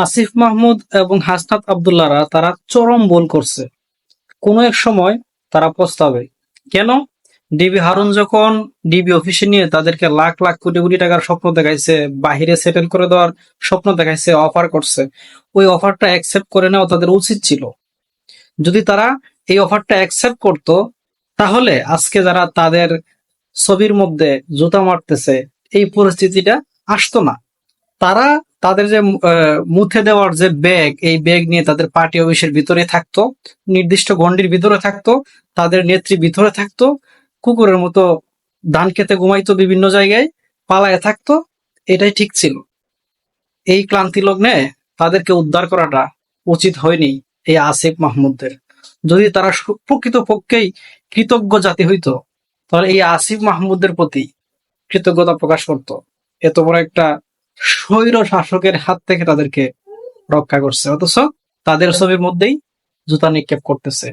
আসিফ মাহমুদ এবং হাসনাত আব্দুল্লাহরা তারা চরম ভুল করছে। কোনো এক সময় তারা পস্তাবে। কেন? ডিবি হারুন যখন ডিবি অফিসে নিয়ে তাদেরকে লাখ লাখ কোটি কোটি টাকার স্বপ্ন দেখাইছে, বাহিরে সেটেল করে দেওয়ার স্বপ্ন দেখাইছে, অফার করছে, ওই অফারটা অ্যাকসেপ্ট করে নেওয়া তাদের উচিত ছিল। যদি তারা এই অফারটা অ্যাকসেপ্ট করতো, তাহলে আজকে যারা তাদের ছবির মধ্যে জুতা মারতেছে, এই পরিস্থিতিটা আসতো না। তারা তাদের যে মুথে দেওয়ার যে ব্যাগ, এই ব্যাগ নিয়ে তাদের পার্টি অফিসের ভিতরে থাকতো, নির্দিষ্ট গণ্ডির ভিতরে থাকতো, তাদের নেত্রী ভিতরে থাকতো, কুকুরের মতো ধান খেতে ঘুমাইতো, বিভিন্ন জায়গায় পালায় থাকতো। এটাই ঠিক ছিল। এই ক্লান্তি লগ্নে তাদেরকে উদ্ধার করাটা উচিত হয়নি এই আসিফ মাহমুদদের। যদি তারা প্রকৃতপক্ষেই কৃতজ্ঞ জাতি হইতো, তাহলে এই আসিফ মাহমুদদের প্রতি কৃতজ্ঞতা প্রকাশ করত। এত বড় একটা স্বৈর শাসকের হাত থেকে তাদেরকে রক্ষা করছে, অথচ তাদের ছবির মধ্যেই জুতা নিক্ষেপ করতেছে।